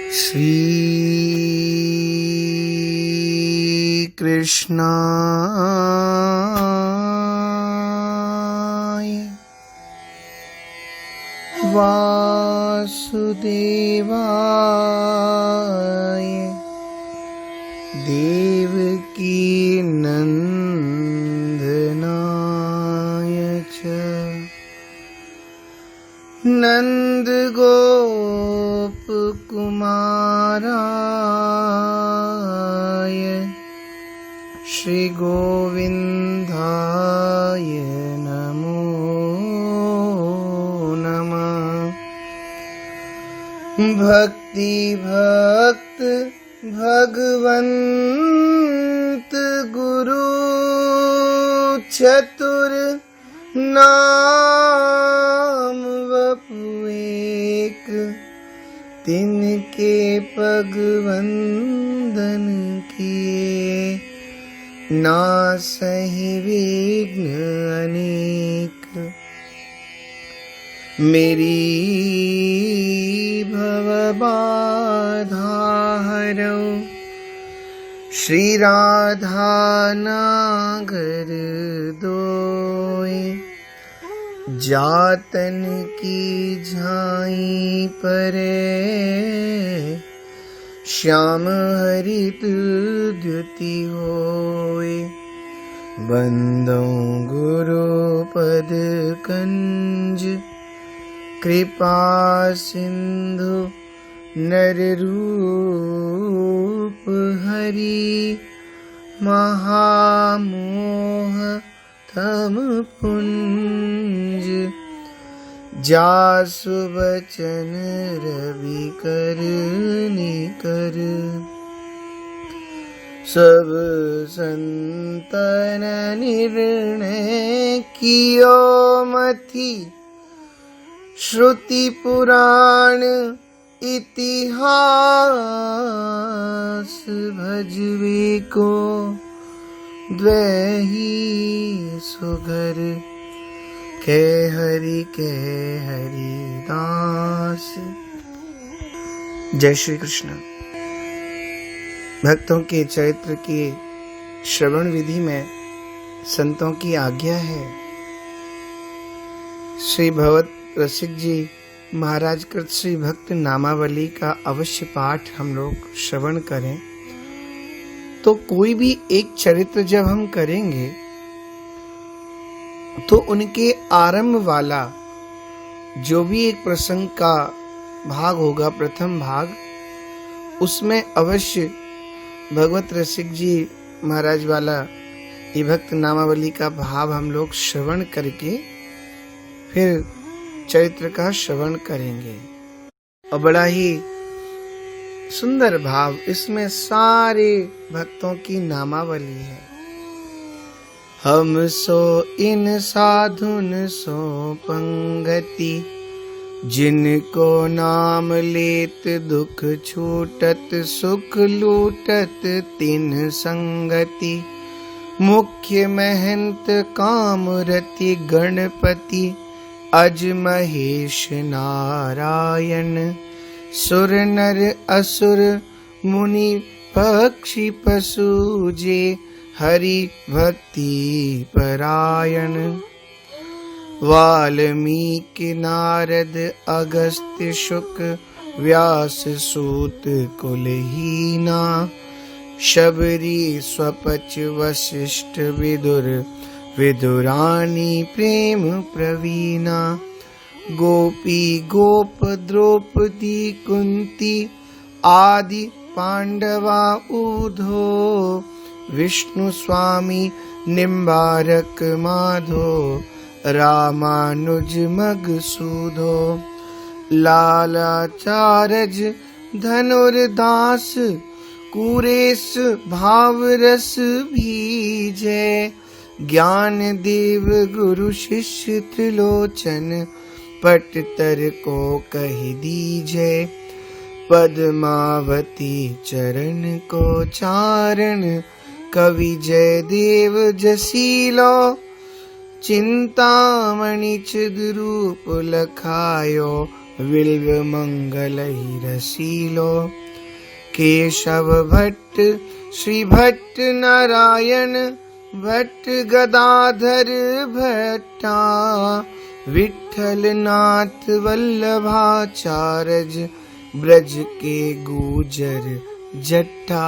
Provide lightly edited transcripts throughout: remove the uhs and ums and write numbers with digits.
श्री कृष्णाय वासुदेवाय देवकी नंदनाय च नंदगोपकुमाराय श्री गोविंदाय नमो नमः। भक्ति भक्त भगवंत गुरु चतुर नाम वपु एक, तिनके पग वंदन किए, नासहि विघ्न अनेक। मेरी भवबाधा हरौ श्री राधा नागर दोय, जातन की झाई परे श्याम हरित द्युति होय। बंदौ गुरु पद कंज कृपा सिंधु नर रूप हरि, महामोह तम पुंज जासु बचन रवि कर निकर। सब संतन निर्णय कियो मति, श्रुति पुराण इतिहास भजवे को द्वैही सुगर। कह हरि दास। जय श्री कृष्ण। भक्तों के चरित्र की श्रवण विधि में संतों की आज्ञा है श्री भगवत रसिक जी महाराज कृत श्री भक्त नामावली का अवश्य पाठ हम लोग श्रवण करें। तो कोई भी एक चरित्र जब हम करेंगे तो उनके आरंभ वाला जो भी एक प्रसंग का भाग होगा, प्रथम भाग, उसमें अवश्य भगवत रसिक जी महाराज वाला ये भक्त नामावली का भाव हम लोग श्रवण करके फिर चरित्र का श्रवण करेंगे। और बड़ा ही सुंदर भाव, इसमें सारे भक्तों की नामावली है। हम सो इन साधुन सो पंगति, जिनको नाम लेत दुख छूटत, सुख लूटत तिन संगति। मुख्य महंत कामरति गणपति, अज महेश नारायण। सुर नर असुर मुनि पक्षी पशु, जे हरि भक्ति परायण। वाल्मीकि नारद अगस्त्य शुक, व्यास सूत कुलहीना। शबरी स्वपच वशिष्ठ विदुर, विदुरानी प्रेम प्रवीणा। गोपी गोप द्रौपदी कुंती, आदि पांडवा ऊधो। विष्णु स्वामी निम्बारक माधो, रामानुज मगसूदो। लालाचारज धनुर्दास, कुरेश भावरस भीजे। ज्ञान देव गुरु शिष्य त्रिलोचन, पटतर को कहि दीजे। पद्मावती चरण को चारण, कवि जयदेव जसीलो। चिंतामणि चिद रूप लखायो, विल्व मंगलई रसीलो। केशव भट्ट श्री भट्ट नारायण भट्ट गदाधर भट्टा। विठ्ठल नाथ वल्लभाचार्य ब्रज के गुजर जट्टा।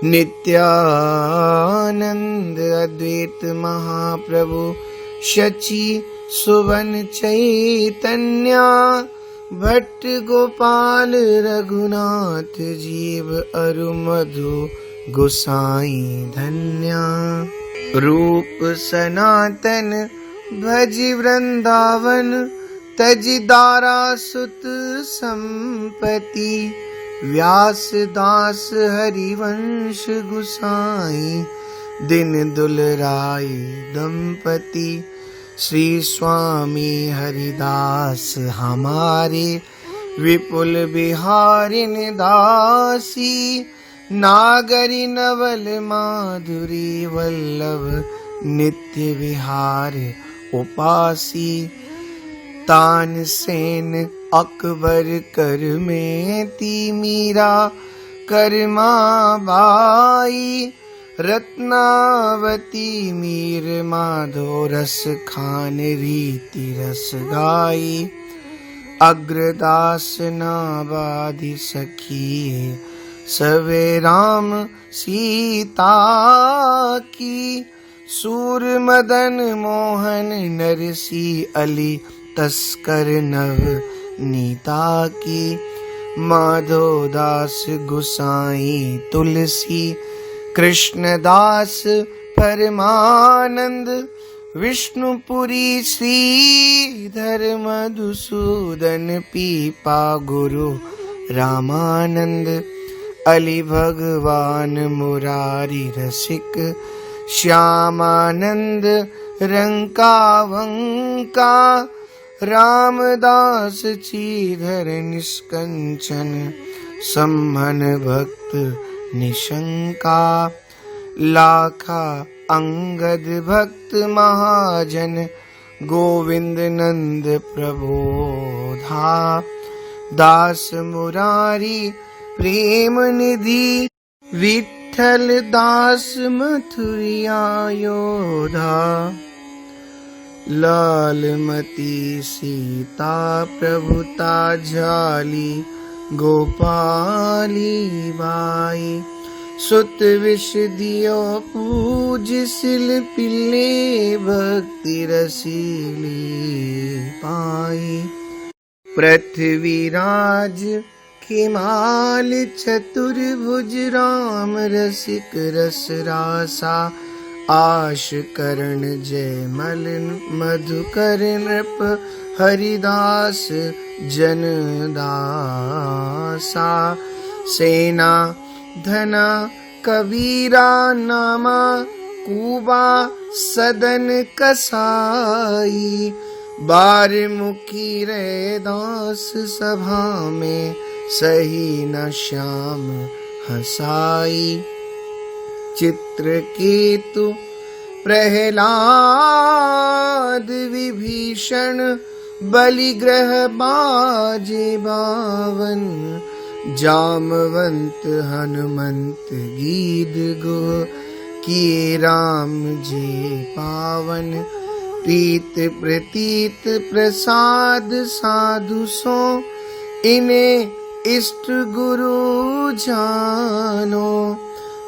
नित्यानंद अद्वैत महाप्रभु शची सुवन चैतन्या। भट्ट गोपाल रघुनाथ जीव अरु मधु गोसाई धन्या। रूप सनातन भज वृंदावन तज दारा सुत संपति। व्यास दास हरिवंश गुसाई दिन दुलराई दंपति। श्री स्वामी हरिदास हमारे विपुल बिहारिन दासी। नागरी नवल माधुरी वल्लभ नित्य विहार उपासी। तानसेन अकबर कर में ती मीरा करमा बाई। रत्नावती मीर माधो रस खान रीति रस गाई। अग्रदास नाबादि सखी सवे राम सीता की। सूर मदन मोहन नरसी अली तस्कर नव नीता की। माधो दास गुसाई तुलसी कृष्णदास परमानंद। विष्णुपुरी श्रीधर मधुसूदन पीपा गुरु रामानंद। अली भगवान मुरारी रसिक श्यामानंद रंकावंका। रामदास चीधर निष्कंचन सम्मन भक्त निशंका। लाखा अंगद भक्त महाजन गोविंद नंद प्रबोधा। दास मुरारी प्रेम निधि विठ्ठल दास मथुरिया योधा। लालमती सीता प्रभुता झाली गोपाली बाई। सुत विष दियो पूज सिल पिले भक्ति रसीली पाई। पृथ्वीराज हिमाल चतुर्भुज राम रसिक रस रासा। आश करण जय मलन मधुकर नृप हरिदास जनदासा। सेना धना कबीरा नामा कूबा सदन कसाई। बारमुखी रैदास सभा में सही न श्याम हसाई। चित्रकेतु प्रहलाद विभीषण बलिग्रह बाजे बावन। जामवंत हनुमंत गीत गो किए राम जी पावन। प्रीत प्रतीत प्रसाद साधु सो इन्हें इष्ट गुरु जानो।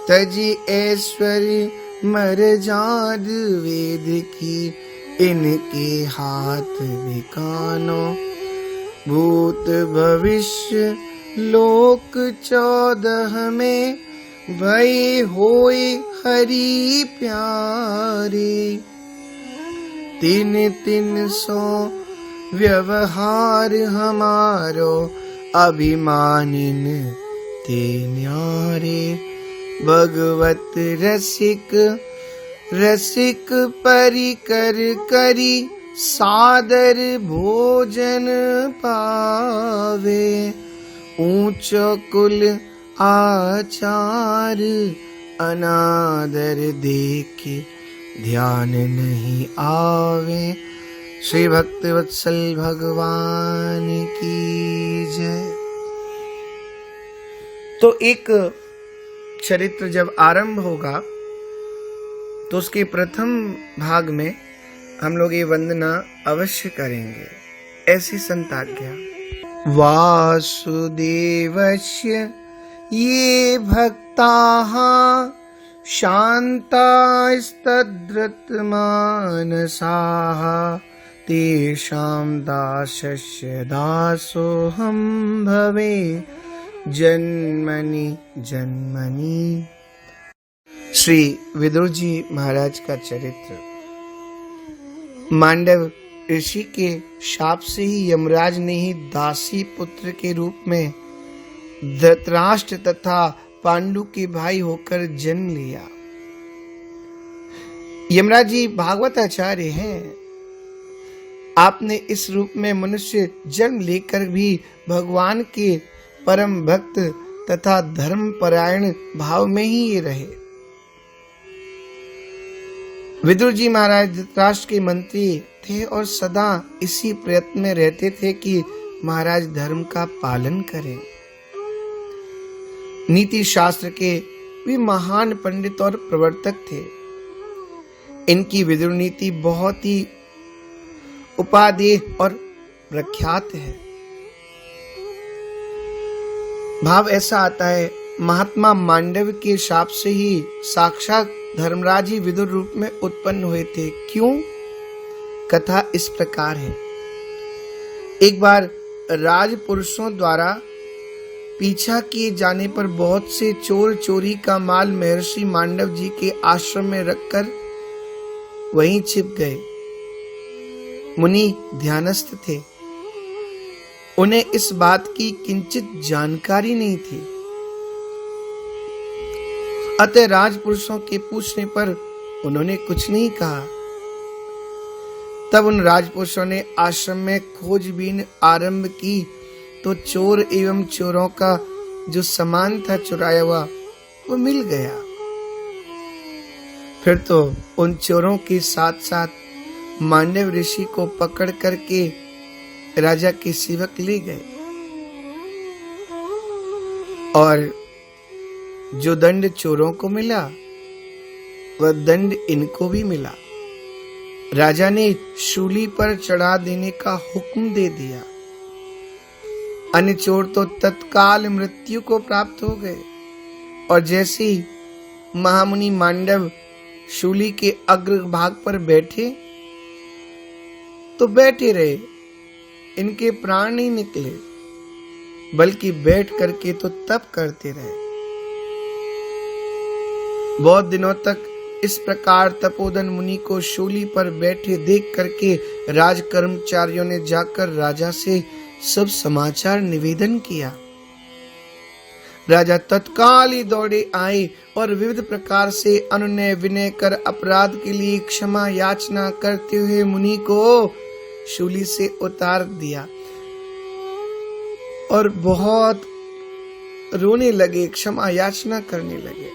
तजी ऐश्वर्य मर जाद वेद की इनके हाथ बिकानो। भूत भविष्य लोक 14 में भय होए हरि प्यारे। 300 व्यवहार हमारो अभिमानिन ते न्यारे। भगवत रसिक रसिक परिकर करी सादर भोजन पावे। ऊंच कुल आचार अनादर देख ध्यान नहीं आवे। श्री भक्तवत्सल भगवान की जय। तो एक चरित्र जब आरंभ होगा तो उसके प्रथम भाग में हम लोग ये वंदना अवश्य करेंगे। ऐसी संत आज्ञा। वासुदेवस्य ये भक्ताः शान्तास्तद्रतमानसाः तेषां दासस्य दासोऽहं भवे जन्मनि जन्मनि। श्री विदुर जी महाराज का चरित्र। मांडव ऋषि के शाप से ही यमराज ने ही दासी पुत्र के रूप में धृतराष्ट्र तथा पांडु के भाई होकर जन्म लिया। यमराज जी भागवत आचार्य हैं। आपने इस रूप में मनुष्य जन्म लेकर भी भगवान के परम भक्त तथा धर्म परायण भाव में ही ये रहे। विदुर जी महाराज धृतराष्ट्र के मंत्री थे और सदा इसी प्रयत्न में रहते थे कि महाराज धर्म का पालन करें। नीति शास्त्र के भी महान पंडित और प्रवर्तक थे। इनकी विदुर नीति बहुत ही उपादेय और प्रख्यात है। भाव ऐसा आता है, महात्मा मांडव के शाप से ही साक्षात धर्मराज ही विदुर रूप में उत्पन्न हुए थे। क्यों? कथा इस प्रकार है। एक बार राजपुरुषों द्वारा पीछा किए जाने पर बहुत से चोर चोरी का माल महर्षि मांडव जी के आश्रम में रखकर वहीं छिप गए। मुनि ध्यानस्थ थे। उन्हें इस बात की किंचित जानकारी नहीं थी। अतः राजपुरुषों के पूछने पर उन्होंने कुछ नहीं कहा। तब उन राजपुरुषों ने आश्रम में खोजबीन आरंभ की तो चोर एवं चोरों का जो सामान था चुराया हुआ वो मिल गया। फिर तो उन चोरों के साथ साथ मांडव ऋषि को पकड़ करके राजा के सेवक ले गए और जो दंड चोरों को मिला वह दंड इनको भी मिला। राजा ने शूली पर चढ़ा देने का हुक्म दे दिया। अन्य चोर तो तत्काल मृत्यु को प्राप्त हो गए और जैसे ही महामुनि मांडव शूली के अग्र भाग पर बैठे तो बैठे रहे। इनके प्राण नहीं निकले बल्कि बैठ करके तो तप करते रहे। बहुत दिनों तक इस प्रकार तपोधन मुनि को शूली पर बैठे देख करके राज कर्मचारियों ने जाकर राजा से सब समाचार निवेदन किया। राजा तत्काल ही दौड़े आए और विविध प्रकार से अनुनय विनय कर अपराध के लिए क्षमा याचना करते हुए मुनि को शूली से उतार दिया और बहुत रोने लगे, क्षमा याचना करने लगे,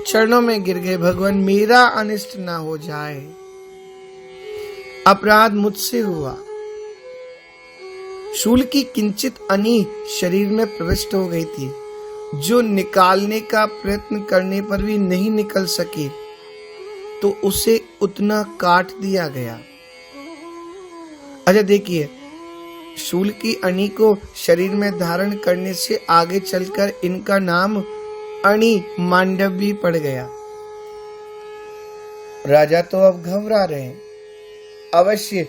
चरणों में गिर गए। भगवान मेरा अनिष्ट ना हो जाए, अपराध मुझसे हुआ। शूल की किंचित अनी शरीर में प्रविष्ट हो गई थी, जो निकालने का प्रयत्न करने पर भी नहीं निकल सकी, तो उसे उतना काट दिया गया। अच्छा देखिए, शूल की अनी को शरीर में धारण करने से आगे चलकर इनका नाम अणि मांडव भी पड़ गया। राजा तो अब घबरा रहे हैं। अवश्य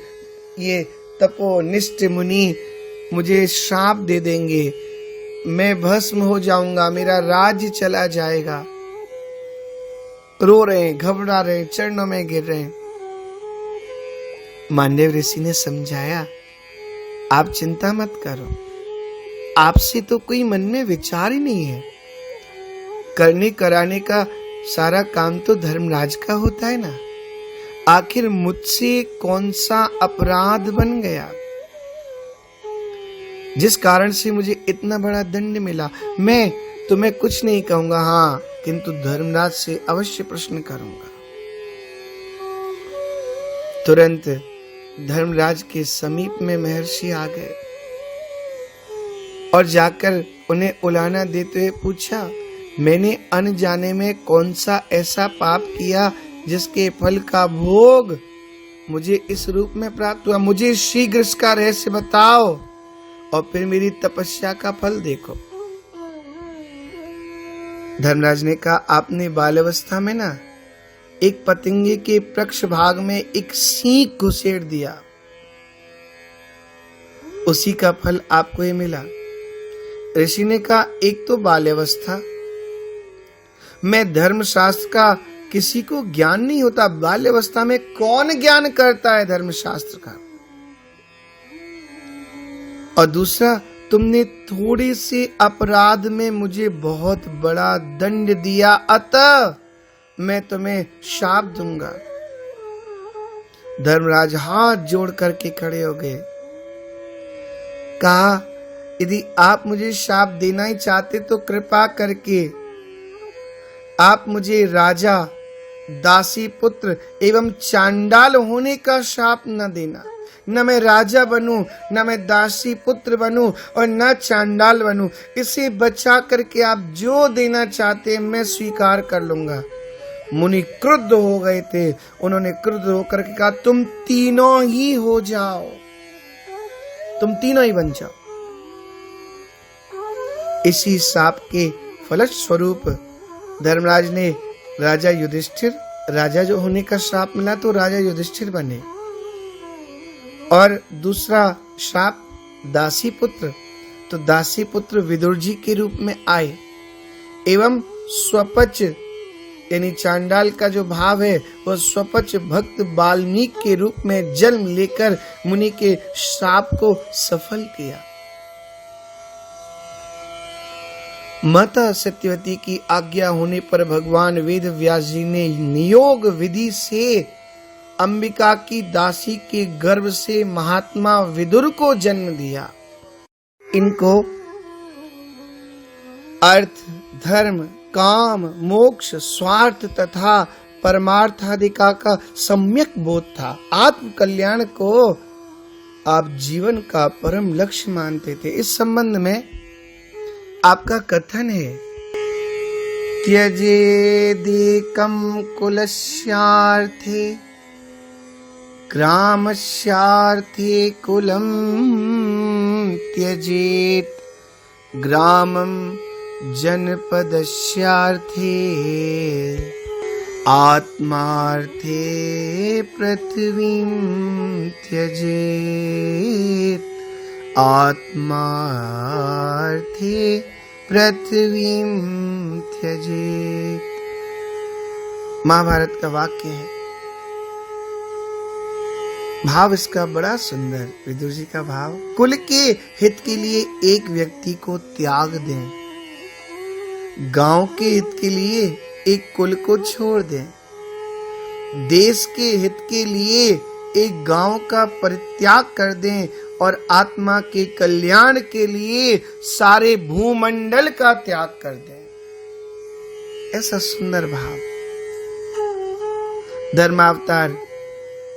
ये तपोनिष्ठ मुनि मुझे श्राप दे देंगे, मैं भस्म हो जाऊंगा, मेरा राज्य चला जाएगा। रो रहे हैं, घबरा रहे हैं, चरणों में गिर रहे हैं। मांडव ऋषि ने समझाया, आप चिंता मत करो, आपसे तो कोई मन में विचार ही नहीं है। करने कराने का सारा काम तो धर्मराज का होता है ना। आखिर मुझसे कौन सा अपराध बन गया जिस कारण से मुझे इतना बड़ा दंड मिला? मैं तुम्हें कुछ नहीं कहूंगा, हाँ, किंतु धर्मराज से अवश्य प्रश्न करूंगा। तुरंत धर्मराज के समीप में महर्षि आ गए और जाकर उन्हें उलाहना देते हुए पूछा, मैंने अनजाने में कौन सा ऐसा पाप किया जिसके फल का भोग मुझे इस रूप में प्राप्त हुआ? मुझे शीघ्र इसका रहस्य बताओ और फिर मेरी तपस्या का फल देखो। धर्मराज ने कहा, आपने बाल्यावस्था में ना एक पतंगे के पृष्ठ भाग में एक सींग घुसेड़ दिया, उसी का फल आपको ये मिला। ऋषि ने कहा, एक तो बाल्यावस्था, मैं धर्मशास्त्र का किसी को ज्ञान नहीं होता, बाल्यावस्था में कौन ज्ञान करता है धर्मशास्त्र का। और दूसरा, तुमने थोड़े से अपराध में मुझे बहुत बड़ा दंड दिया, अतः मैं तुम्हें शाप दूंगा। धर्मराज हाथ जोड़ करके खड़े हो गए। कहा, यदि आप मुझे शाप देना ही चाहते तो कृपा करके आप मुझे राजा, दासी पुत्र एवं चांडाल होने का शाप न देना। न मैं राजा बनूं, न मैं दासी पुत्र बनूं और न चांडाल बनूं। इसे बचा करके आप जो देना चाहते हैं मैं स्वीकार कर लूंगा। मुनि क्रुद्ध हो गए थे। उन्होंने क्रुद्ध होकर के कहा, तुम तीनों ही हो जाओ, तुम तीनों ही बन जाओ। इसी शाप के फलस्वरूप धर्मराज ने राजा युधिष्ठिर, राजा जो होने का श्राप मिला तो राजा युधिष्ठिर बने। और दूसरा श्राप दासी पुत्र, तो दासी पुत्र विदुर जी के रूप में आए एवं स्वपच यानी चांडाल का जो भाव है वह स्वपच भक्त वाल्मीकि के रूप में जन्म लेकर मुनि के श्राप को सफल किया। माता सत्यवती की आज्ञा होने पर भगवान वेद व्यास जी ने नियोग विधि से अंबिका की दासी के गर्भ से महात्मा विदुर को जन्म दिया। इनको अर्थ, धर्म, काम, मोक्ष, स्वार्थ तथा परमार्थाधिका का सम्यक बोध था। आत्म कल्याण को आप जीवन का परम लक्ष्य मानते थे। इस संबंध में आपका कथन है, त्यजेदेकं कुलस्यार्थे ग्रामस्यार्थे कुलम त्यजेत ग्रामं जनपदस्यार्थे आत्मार्थे पृथ्वीं त्यजेत आत्मार्थे पृथ्वीं त्यजेत। महाभारत का वाक्य है। भाव इसका बड़ा सुंदर, विदुर जी का भाव, कुल के हित के लिए एक व्यक्ति को त्याग दें, गांव के हित के लिए एक कुल को छोड़ दें, देश के हित के लिए एक गांव का परित्याग कर दें और आत्मा के कल्याण के लिए सारे भूमंडल का त्याग कर दें। ऐसा सुंदर भाव। धर्मावतार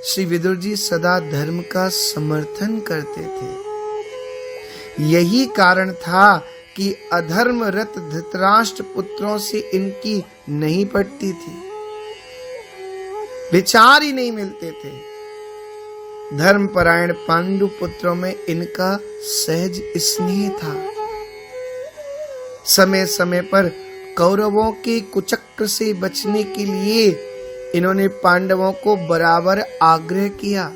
श्री विदुर जी सदा धर्म का समर्थन करते थे। यही कारण था कि अधर्मरत धृतराष्ट्र पुत्रों से इनकी नहीं पटती थी, विचार ही नहीं मिलते थे। धर्मपरायण पांडु पुत्रों में इनका सहज स्नेह था। समय समय पर कौरवों के कुचक्र से बचने के लिए इन्होंने पांडवों को बराबर आग्रह किया।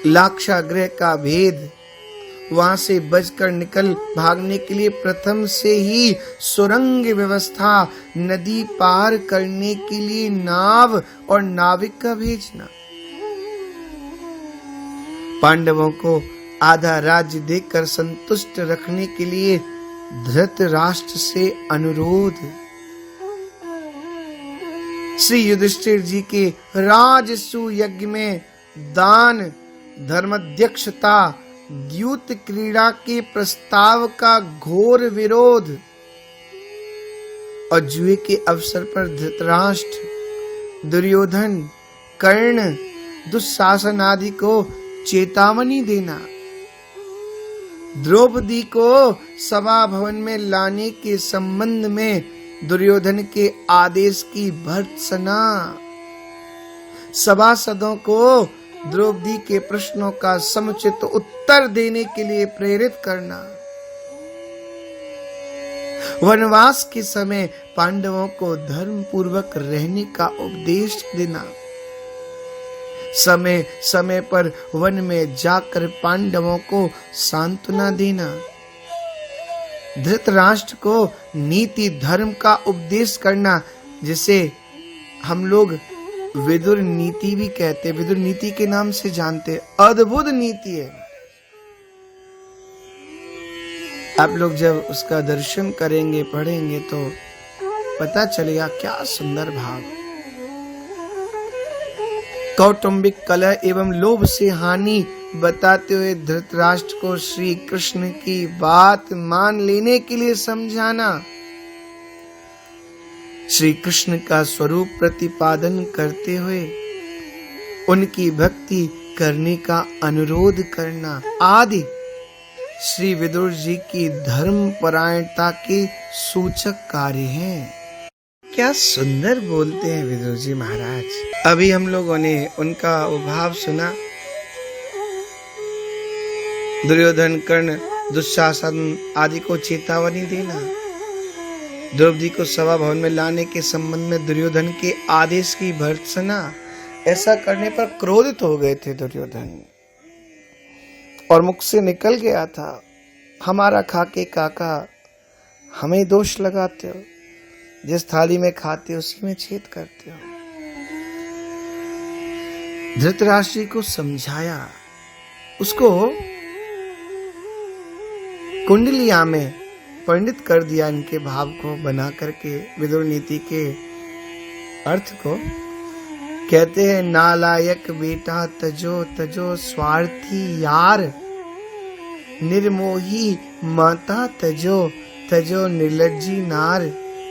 लाक्षागृह का भेद, वहां से बचकर निकल भागने के लिए प्रथम से ही सुरंग व्यवस्था, नदी पार करने के लिए नाव और नाविक का भेजना, पांडवों को आधा राज्य देकर संतुष्ट रखने के लिए धृतराष्ट्र से अनुरोध, श्री युधिष्ठिर जी के राजसू यज्ञ में दान, धर्माध्यक्षता, द्यूत क्रीड़ा के प्रस्ताव का घोर विरोध और जुए के अवसर पर धृतराष्ट्र, दुर्योधन, कर्ण, दुशासन आदि को चेतावनी देना, द्रौपदी को सभा भवन में लाने के संबंध में दुर्योधन के आदेश की भर्त्सना, सभासदों को द्रौपदी के प्रश्नों का समुचित उत्तर देने के लिए प्रेरित करना, वनवास के समय पांडवों को धर्म पूर्वक रहने का उपदेश देना, समय समय पर वन में जाकर पांडवों को सांत्वना देना, धृतराष्ट्र को नीति धर्म का उपदेश करना, जिसे हम लोग विदुर नीति भी कहते, विदुर नीति के नाम से जानते। अद्भुत नीति है। आप लोग जब उसका दर्शन करेंगे, पढ़ेंगे तो पता चलेगा क्या सुंदर भाव। कौटुंबिक कलह एवं लोभ से हानि बताते हुए धृतराष्ट्र को श्री कृष्ण की बात मान लेने के लिए समझाना, श्री कृष्ण का स्वरूप प्रतिपादन करते हुए उनकी भक्ति करने का अनुरोध करना आदि श्री विदुर जी की धर्म परायणता के सूचक कार्य हैं। क्या सुंदर बोलते हैं विदुर जी महाराज। अभी हम लोगों ने उनका वो भाव सुना, दुर्योधन, कर्ण, दुशासन आदि को चेतावनी देना, द्रौपदी को सभा भवन में लाने के संबंध में दुर्योधन के आदेश की भर्त्सना। ऐसा करने पर क्रोधित हो गए थे दुर्योधन और मुख से निकल गया था, हमारा खाके काका हमें दोष लगाते हो, जिस थाली में खाते हो उसी में छेद करते हो। धृतराष्ट्र को समझाया, उसको कुंडलिया में पंडित कर दिया, इनके भाव को बना करके विदुर नीति के अर्थ को। कहते हैं नालायक बेटा तजो तजो स्वार्थी यार, निर्मोही माता तजो तजो निर्लज्जी नार,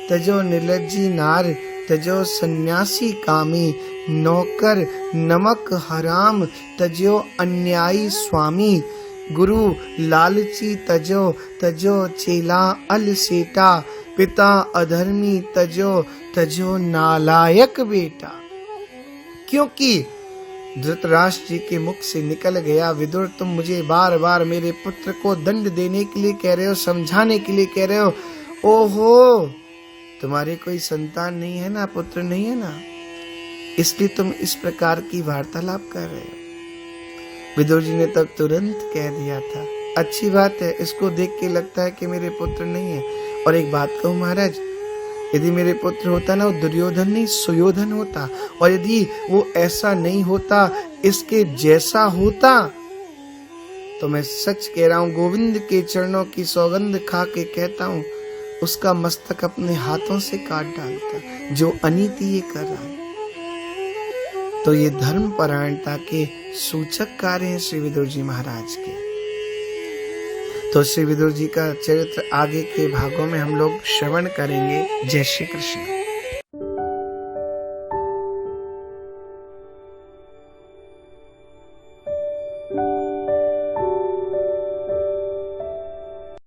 तजो निर्लज्जी नार, तजो सन्यासी कामी, नौकर नमक हराम, तजो अन्यायी स्वामी, गुरु लालची तजो तजो चेला अलसेटा, पिता अधर्मी तजो तजो नालायक बेटा। क्योंकि धृतराष्ट्र जी के मुख से निकल गया, विदुर तुम मुझे बार बार मेरे पुत्र को दंड देने के लिए कह रहे हो, समझाने के लिए कह रहे हो। ओहो, तुम्हारे कोई संतान नहीं है ना, पुत्र नहीं है ना, इसलिए तुम इस प्रकार की वार्तालाप कर रहे हो। विदुर जी ने तब तुरंत कह दिया था, अच्छी बात है, इसको देख के लगता है कि मेरे पुत्र नहीं है। और एक बात कहूं महाराज, यदि मेरे पुत्र होता ना, वो दुर्योधन नहीं सुयोधन होता, और यदि वो ऐसा नहीं होता, इसके जैसा होता, तो मैं सच कह रहा हूं, गोविंद के चरणों की सौगंध खा के कहता हूं, उसका मस्तक अपने हाथों से काट डालता, जो अनीति ये कर रहा है। तो ये धर्म परायणता के सूचक कार्य हैं श्री विदुर जी महाराज के। तो श्री विदुर जी का चरित्र आगे के भागों में हम लोग श्रवण करेंगे। जय श्री कृष्ण।